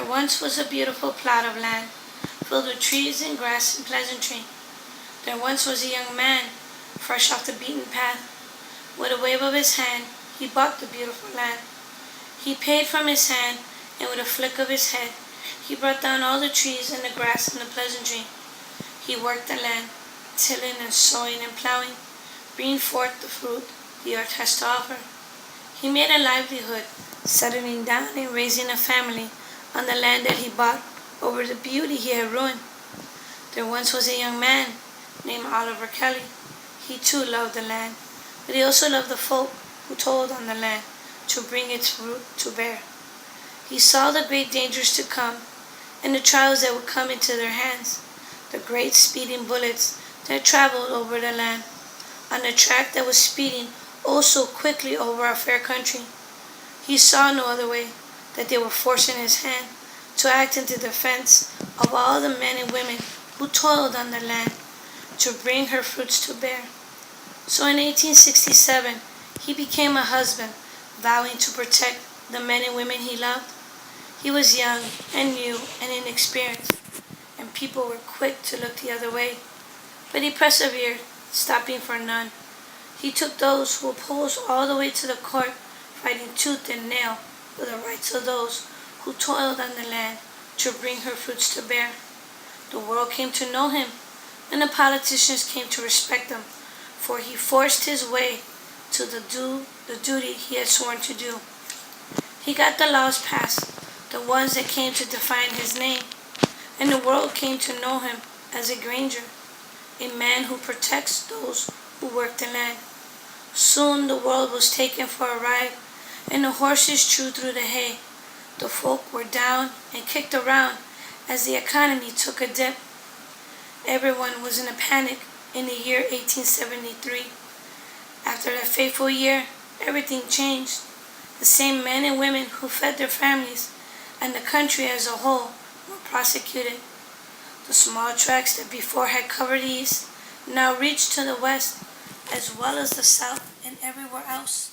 There once was a beautiful plot of land, filled with trees and grass and pleasantry. There once was a young man, fresh off the beaten path. With a wave of his hand, he bought the beautiful land. He paid from his hand, and with a flick of his head, he brought down all the trees and the grass and the pleasantry. He worked the land, tilling and sowing and plowing, bringing forth the fruit the earth has to offer. He made a livelihood, settling down and raising a family on the land that he bought over the beauty he had ruined. There once was a young man named Oliver Kelly. He too loved the land, but he also loved the folk who toiled on the land to bring its fruit to bear. He saw the great dangers to come and the trials that would come into their hands, the great speeding bullets that traveled over the land, on the track that was speeding oh so quickly over our fair country. He saw no other way, that they were forcing his hand to act in the defense of all the men and women who toiled on the land to bring her fruits to bear. So in 1867, he became a husband, vowing to protect the men and women he loved. He was young and new and inexperienced, and people were quick to look the other way. But he persevered, stopping for none. He took those who opposed all the way to the court, fighting tooth and nail for the rights of those who toiled on the land to bring her fruits to bear. The world came to know him, and the politicians came to respect him, for he forced his way to the duty he had sworn to do. He got the laws passed, the ones that came to define his name, and the world came to know him as a Granger, a man who protects those who work the land. Soon the world was taken for a ride, and the horses chewed through the hay. The folk were down and kicked around as the economy took a dip. Everyone was in a panic in the year 1873. After that fateful year, everything changed. The same men and women who fed their families and the country as a whole were prosecuted. The small tracts that before had covered the east now reached to the west, as well as the south and everywhere else.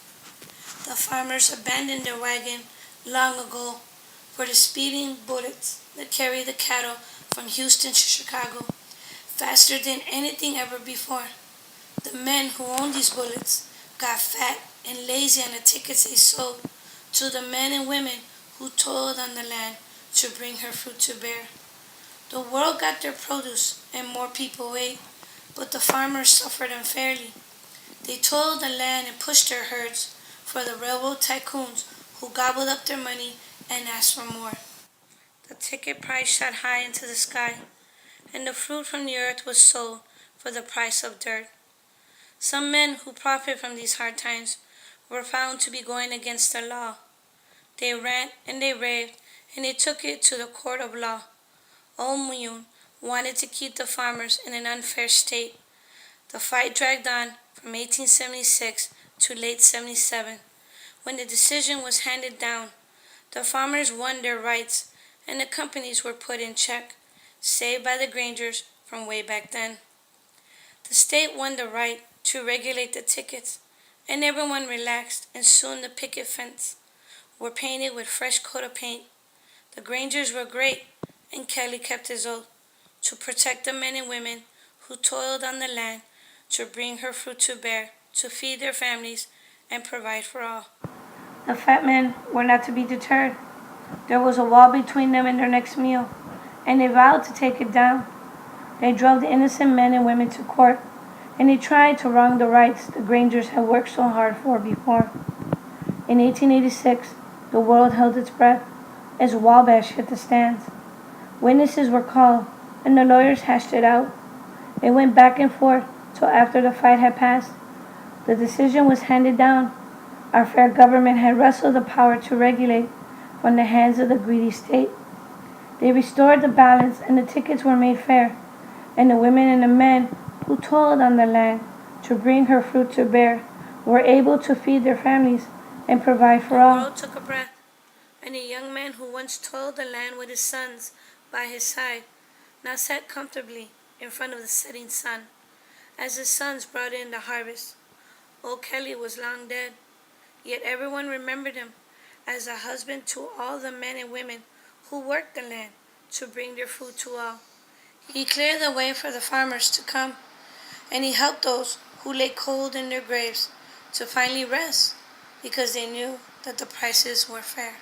The farmers abandoned their wagon long ago for the speeding bullets that carry the cattle from Houston to Chicago faster than anything ever before. The men who owned these bullets got fat and lazy on the tickets they sold to the men and women who toiled on the land to bring her fruit to bear. The world got their produce and more people ate, but the farmers suffered unfairly. They toiled the land and pushed their herds for the railroad tycoons who gobbled up their money and asked for more. The ticket price shot high into the sky, and the fruit from the earth was sold for the price of dirt. Some men who profited from these hard times were found to be going against the law. They rant and they raved, and they took it to the court of law. Old Mune wanted to keep the farmers in an unfair state. The fight dragged on from 1876 to late 77. When the decision was handed down, the farmers won their rights, and the companies were put in check, saved by the Grangers from way back then. The state won the right to regulate the tickets, and everyone relaxed, and soon the picket fence were painted with fresh coat of paint. The Grangers were great, and Kelly kept his oath to protect the men and women who toiled on the land to bring her fruit to bear, to feed their families, and provide for all. The fat men were not to be deterred. There was a wall between them and their next meal, and they vowed to take it down. They drove the innocent men and women to court, and they tried to wrong the rights the Grangers had worked so hard for before. In 1886, the world held its breath as Wabash hit the stands. Witnesses were called, and the lawyers hashed it out. It went back and forth till after the fight had passed. The decision was handed down. Our fair government had wrestled the power to regulate from the hands of the greedy state. They restored the balance, and the tickets were made fair, and the women and the men who toiled on the land to bring her fruit to bear were able to feed their families and provide for all. The world took a breath, and a young man who once toiled the land with his sons by his side now sat comfortably in front of the setting sun as his sons brought in the harvest. Old Kelly was long dead, yet everyone remembered him as a husband to all the men and women who worked the land to bring their food to all. He cleared the way for the farmers to come, and he helped those who lay cold in their graves to finally rest because they knew that the prices were fair.